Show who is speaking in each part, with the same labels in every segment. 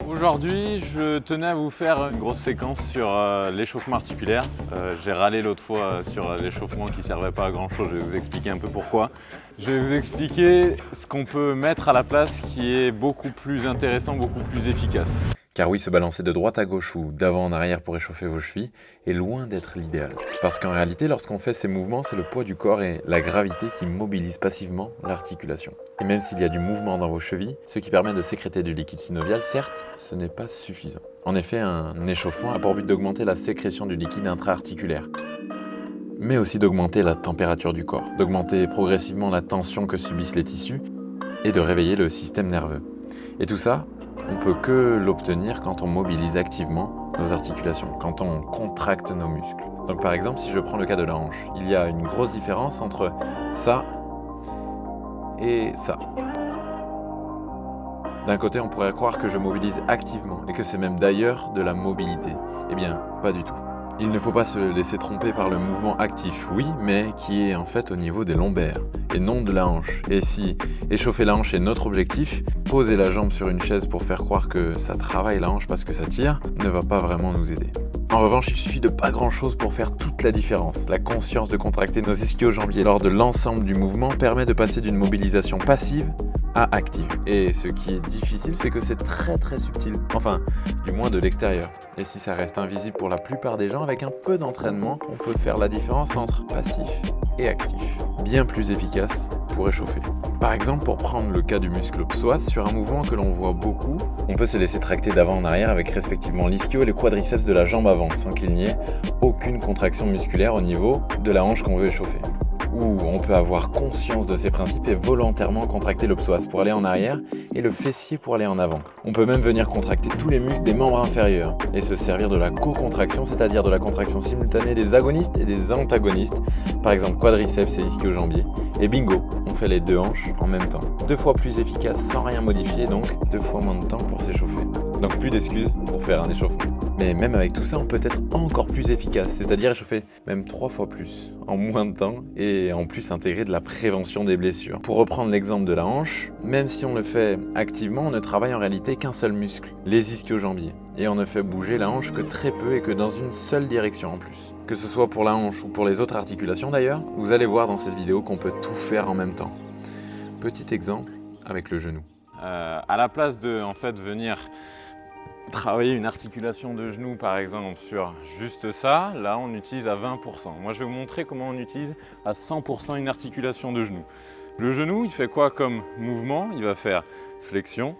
Speaker 1: Aujourd'hui, je tenais à vous faire une grosse séquence sur l'échauffement articulaire. J'ai râlé l'autre fois sur l'échauffement qui ne servait pas à grand chose, je vais vous expliquer un peu pourquoi. Je vais vous expliquer ce qu'on peut mettre à la place qui est beaucoup plus intéressant, beaucoup plus efficace.
Speaker 2: Car oui, se balancer de droite à gauche ou d'avant en arrière pour échauffer vos chevilles est loin d'être l'idéal. Parce qu'en réalité, lorsqu'on fait ces mouvements, c'est le poids du corps et la gravité qui mobilisent passivement l'articulation. Et même s'il y a du mouvement dans vos chevilles, ce qui permet de sécréter du liquide synovial, certes, ce n'est pas suffisant. En effet, un échauffement a pour but d'augmenter la sécrétion du liquide intra-articulaire, mais aussi d'augmenter la température du corps, d'augmenter progressivement la tension que subissent les tissus et de réveiller le système nerveux. Et tout ça, on ne peut que l'obtenir quand on mobilise activement nos articulations, quand on contracte nos muscles. Donc par exemple, si je prends le cas de la hanche, il y a une grosse différence entre ça et ça. D'un côté, on pourrait croire que je mobilise activement et que c'est même d'ailleurs de la mobilité. Eh bien, pas du tout. Il ne faut pas se laisser tromper par le mouvement actif, oui, mais qui est en fait au niveau des lombaires et non de la hanche. Et si échauffer la hanche est notre objectif, poser la jambe sur une chaise pour faire croire que ça travaille la hanche parce que ça tire ne va pas vraiment nous aider. En revanche, il suffit de pas grand chose pour faire toute la différence. La conscience de contracter nos ischio-jambiers lors de l'ensemble du mouvement permet de passer d'une mobilisation passive à active. Et ce qui est difficile, c'est que c'est très subtil. Enfin, du moins de l'extérieur. Et si ça reste invisible pour la plupart des gens, avec un peu d'entraînement, on peut faire la différence entre passif et actif. Bien plus efficace pour échauffer. Par exemple, pour prendre le cas du muscle psoas, sur un mouvement que l'on voit beaucoup, on peut se laisser tracter d'avant en arrière avec respectivement l'ischio et le quadriceps de la jambe avant, sans qu'il n'y ait aucune contraction musculaire au niveau de la hanche qu'on veut échauffer. Ou on peut avoir conscience de ces principes et volontairement contracter le psoas pour aller en arrière et le fessier pour aller en avant. On peut même venir contracter tous les muscles des membres inférieurs et se servir de la co-contraction, c'est-à-dire de la contraction simultanée des agonistes et des antagonistes, par exemple quadriceps et ischio-jambiers. Et bingo, on fait les deux hanches en même temps. 2 fois plus efficace sans rien modifier, donc 2 fois moins de temps pour s'échauffer. Donc plus d'excuses pour faire un échauffement. Mais même avec tout ça, on peut être encore plus efficace, c'est-à-dire échauffer même 3 fois plus, en moins de temps, et en plus intégrer de la prévention des blessures. Pour reprendre l'exemple de la hanche, même si on le fait activement, on ne travaille en réalité qu'un seul muscle, les ischio-jambiers, et on ne fait bouger la hanche que très peu et que dans une seule direction en plus. Que ce soit pour la hanche ou pour les autres articulations d'ailleurs, vous allez voir dans cette vidéo qu'on peut tout faire en même temps. Petit exemple avec le genou.
Speaker 1: À la place de venir travailler une articulation de genou par exemple sur juste ça, là on utilise à 20%. Moi je vais vous montrer comment on utilise à 100% une articulation de genou. Le genou il fait quoi comme mouvement? Il va faire flexion,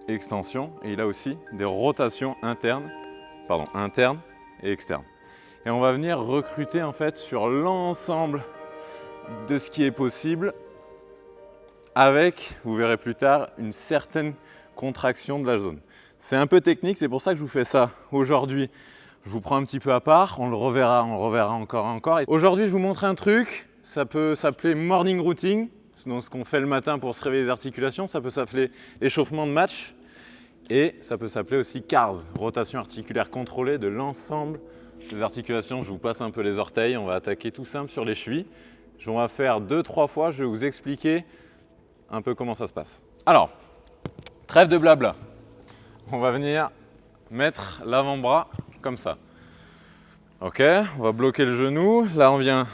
Speaker 1: extension et il a aussi des rotations internes et externes. Et on va venir recruter en fait sur l'ensemble de ce qui est possible avec, vous verrez plus tard, une certaine contraction de la zone. C'est un peu technique, c'est pour ça que je vous fais ça aujourd'hui. Je vous prends un petit peu à part, on le reverra encore. Aujourd'hui, je vous montre un truc, ça peut s'appeler morning routine, donc ce qu'on fait le matin pour se réveiller les articulations, ça peut s'appeler échauffement de match et ça peut s'appeler aussi CARS, rotation articulaire contrôlée de l'ensemble des articulations. Je vous passe un peu les orteils, on va attaquer tout simple sur les chevilles. On va faire 2-3 fois, je vais vous expliquer un peu comment ça se passe. Alors, trêve de blabla. On va venir mettre l'avant-bras comme ça. Ok, on va bloquer le genou. Là, on vient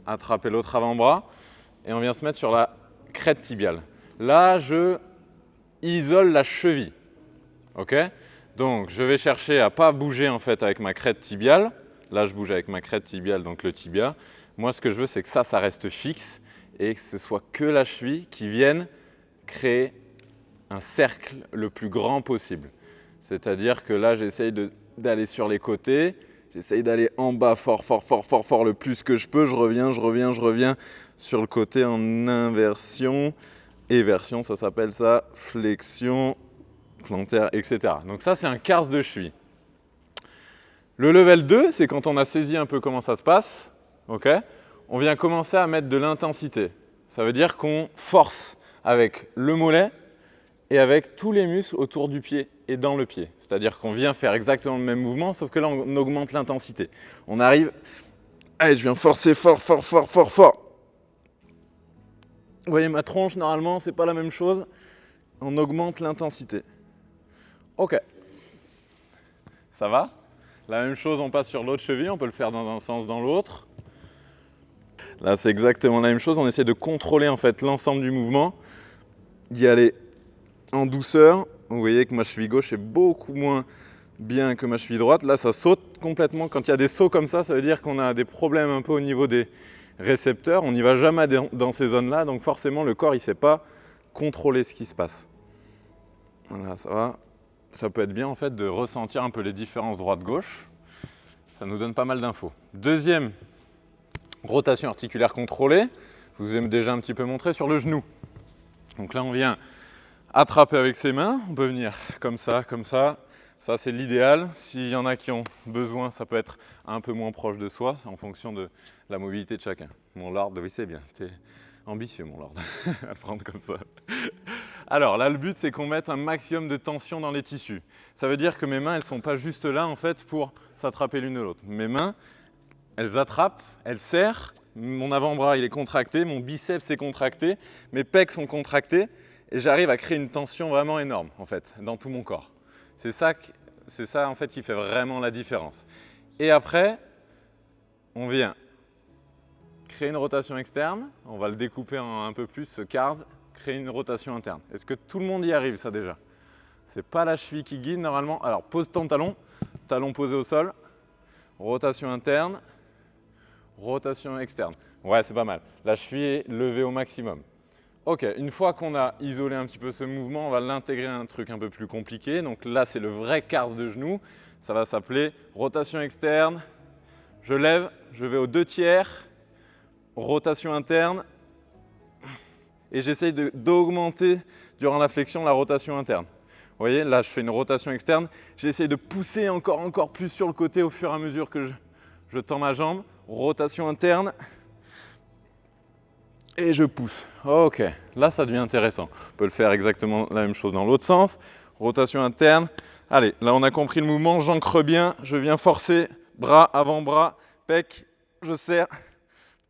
Speaker 1: attraper l'autre avant-bras et on vient se mettre sur la crête tibiale. Là, je isole la cheville. Ok, donc je vais chercher à ne pas bouger en fait avec ma crête tibiale. Là, je bouge avec ma crête tibiale, donc le tibia. Moi, ce que je veux, c'est que ça reste fixe et que ce soit que la cheville qui vienne créer un cercle le plus grand possible. C'est-à-dire que là, j'essaye d'aller sur les côtés, j'essaye d'aller en bas fort le plus que je peux. Je reviens sur le côté en inversion, éversion, ça s'appelle ça, flexion, plantaire, etc. Donc ça, c'est un CARS de cheville. Le level 2, c'est quand on a saisi un peu comment ça se passe, okay, on vient commencer à mettre de l'intensité. Ça veut dire qu'on force avec le mollet et avec tous les muscles autour du pied et dans le pied. C'est-à-dire qu'on vient faire exactement le même mouvement, sauf que là, on augmente l'intensité. On arrive, allez, je viens forcer fort. Vous voyez ma tronche, normalement, c'est pas la même chose. On augmente l'intensité. Ok, Ça va? La même chose, on passe sur l'autre cheville, on peut le faire dans un sens, dans l'autre. Là, c'est exactement la même chose, on essaie de contrôler en fait l'ensemble du mouvement, d'y aller en douceur. Vous voyez que ma cheville gauche est beaucoup moins bien que ma cheville droite. Là, ça saute complètement. Quand il y a des sauts comme ça veut dire qu'on a des problèmes un peu au niveau des récepteurs. On n'y va jamais dans ces zones-là, donc forcément, le corps, il ne sait pas contrôler ce qui se passe. Voilà, ça va. Ça peut être bien en fait de ressentir un peu les différences droite-gauche. Ça nous donne pas mal d'infos. Deuxième rotation articulaire contrôlée. Je vous ai déjà un petit peu montré sur le genou. Donc là, on vient attraper avec ses mains. On peut venir comme ça, comme ça. Ça, c'est l'idéal. S'il y en a qui ont besoin, ça peut être un peu moins proche de soi, en fonction de la mobilité de chacun. Mon lord, oui, c'est bien. T'es ambitieux, mon lord, à le prendre comme ça. Alors là, le but, c'est qu'on mette un maximum de tension dans les tissus. Ça veut dire que mes mains, elles ne sont pas juste là, en fait, pour s'attraper l'une de l'autre. Mes mains, elles attrapent, elles serrent. Mon avant-bras, il est contracté, mon biceps est contracté, mes pecs sont contractés, et j'arrive à créer une tension vraiment énorme, en fait, dans tout mon corps. C'est ça, en fait, qui fait vraiment la différence. Et après, on vient créer une rotation externe. On va le découper en un peu plus, ce CARS, créer une rotation interne. Est-ce que tout le monde y arrive, ça, déjà? C'est pas la cheville qui guide, normalement. Alors, pose ton talon, talon posé au sol, rotation interne, rotation externe. Ouais, c'est pas mal. La cheville est levée au maximum. Ok, une fois qu'on a isolé un petit peu ce mouvement, on va l'intégrer à un truc un peu plus compliqué. Donc là, c'est le vrai CARS de genou. Ça va s'appeler rotation externe. Je lève, je vais aux 2/3, rotation interne. Et j'essaye d'augmenter durant la flexion la rotation interne. Vous voyez, là, je fais une rotation externe. J'essaye de pousser encore plus sur le côté au fur et à mesure que je tends ma jambe. Rotation interne. Et je pousse. Ok, là ça devient intéressant. On peut le faire exactement la même chose dans l'autre sens. Rotation interne. Allez, là on a compris le mouvement, j'ancre bien, je viens forcer, bras, avant-bras, pec, je serre,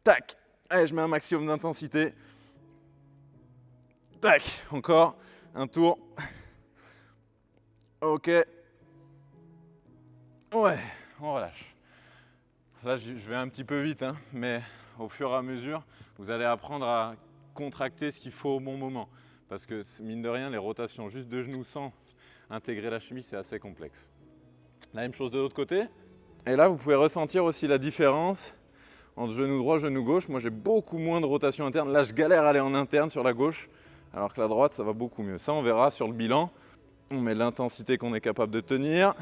Speaker 1: tac. Allez, je mets un maximum d'intensité. Tac, encore, un tour. Ok. Ouais, on relâche. Là je vais un petit peu vite, hein, mais au fur et à mesure, vous allez apprendre à contracter ce qu'il faut au bon moment. Parce que, mine de rien, les rotations juste de genoux sans intégrer la cheville, c'est assez complexe. La même chose de l'autre côté. Et là, vous pouvez ressentir aussi la différence entre genou droit et genou gauche. Moi, j'ai beaucoup moins de rotation interne. Là, je galère à aller en interne sur la gauche, alors que la droite, ça va beaucoup mieux. Ça, on verra sur le bilan. On met l'intensité qu'on est capable de tenir.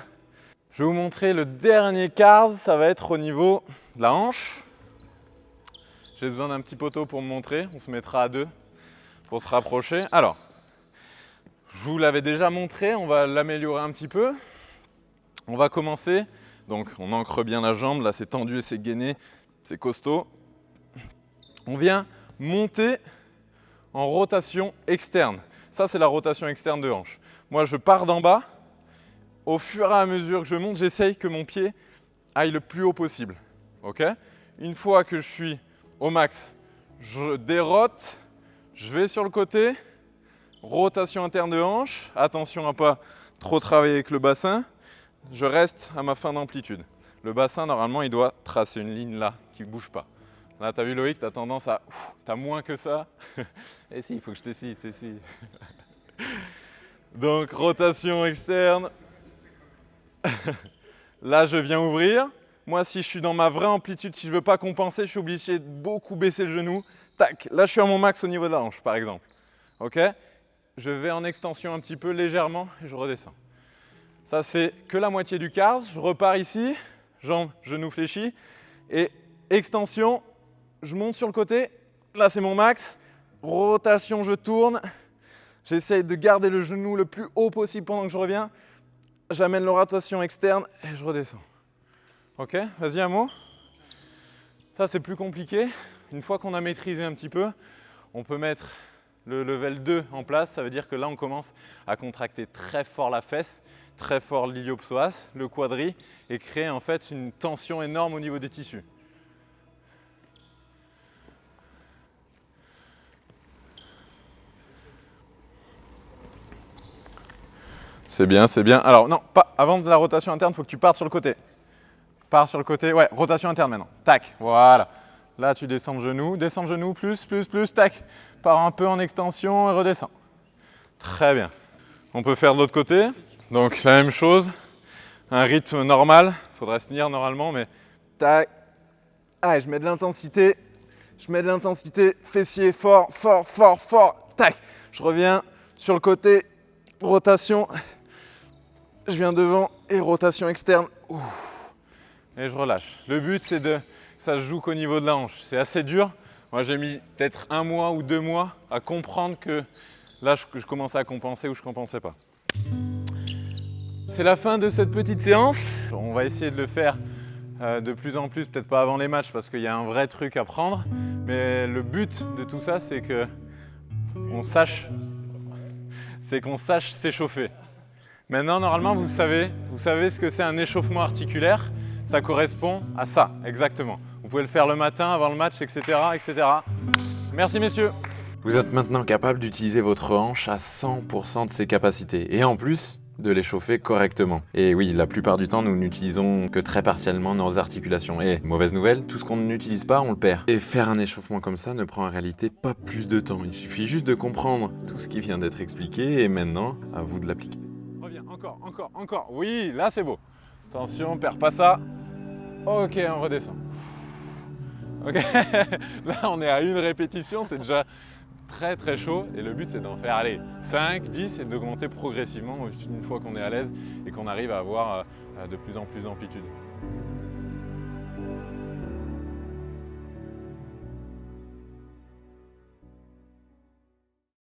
Speaker 1: Je vais vous montrer le dernier CARS. Ça va être au niveau de la hanche. J'ai besoin d'un petit poteau pour me montrer. On se mettra à deux pour se rapprocher. Alors, je vous l'avais déjà montré. On va l'améliorer un petit peu. On va commencer. Donc, on ancre bien la jambe. Là, c'est tendu et c'est gainé. C'est costaud. On vient monter en rotation externe. Ça, c'est la rotation externe de hanche. Moi, je pars d'en bas. Au fur et à mesure que je monte, j'essaye que mon pied aille le plus haut possible. Ok ? Une fois que je suis au max, je dérote, je vais sur le côté, rotation interne de hanche, attention à ne pas trop travailler avec le bassin, je reste à ma fin d'amplitude. Le bassin, normalement, il doit tracer une ligne là, qui ne bouge pas. Là, tu as vu Loïc, tu as tendance à... Tu as moins que ça. Et si, il faut que je t'essaye. Donc, rotation externe. Là, je viens ouvrir. Moi, si je suis dans ma vraie amplitude, si je ne veux pas compenser, je suis obligé de beaucoup baisser le genou. Tac, là, je suis à mon max au niveau de la hanche, par exemple. Ok ? Je vais en extension un petit peu, légèrement, et je redescends. Ça, c'est que la moitié du CARS. Je repars ici, jambes, genoux fléchis, et extension, je monte sur le côté. Là, c'est mon max. Rotation, je tourne. J'essaye de garder le genou le plus haut possible pendant que je reviens. J'amène la rotation externe et je redescends. Ok, vas-y un mot. Ça, c'est plus compliqué. Une fois qu'on a maîtrisé un petit peu, on peut mettre le level 2 en place. Ça veut dire que là, on commence à contracter très fort la fesse, très fort l'iliopsoas, le quadri, et créer en fait une tension énorme au niveau des tissus. C'est bien, c'est bien. Alors non, pas avant de la rotation interne, il faut que tu partes sur le côté. Pars sur le côté, ouais, rotation interne maintenant. Tac, voilà. Là, tu descends le genou, plus, tac. Pars un peu en extension et redescends. Très bien. On peut faire de l'autre côté. Donc la même chose, un rythme normal. Il faudrait se tenir normalement, mais tac. Allez, je mets de l'intensité. Fessier fort, tac. Je reviens sur le côté, rotation. Je viens devant et rotation externe. Ouf. Et je relâche. Le but, c'est que ça se joue qu'au niveau de la hanche. C'est assez dur. Moi, j'ai mis peut-être 1 mois ou 2 mois à comprendre que là, je commençais à compenser ou je ne compensais pas. C'est la fin de cette petite séance. On va essayer de le faire de plus en plus, peut-être pas avant les matchs parce qu'il y a un vrai truc à prendre. Mais le but de tout ça, c'est qu'on sache s'échauffer. Maintenant, normalement, vous savez ce que c'est un échauffement articulaire. Ça correspond à ça, exactement. Vous pouvez le faire le matin, avant le match, etc. Merci, messieurs.
Speaker 2: Vous êtes maintenant capable d'utiliser votre hanche à 100% de ses capacités. Et en plus, de l'échauffer correctement. Et oui, la plupart du temps, nous n'utilisons que très partiellement nos articulations. Et mauvaise nouvelle, tout ce qu'on n'utilise pas, on le perd. Et faire un échauffement comme ça ne prend en réalité pas plus de temps. Il suffit juste de comprendre tout ce qui vient d'être expliqué et maintenant, à vous de l'appliquer.
Speaker 1: Reviens, encore. Oui, là c'est beau. Attention, perds pas ça. Ok, on redescend. Ok, là on est à 1 répétition, c'est déjà très chaud et le but c'est d'en faire 5, 10 et d'augmenter progressivement une fois qu'on est à l'aise et qu'on arrive à avoir de plus en plus d'amplitude.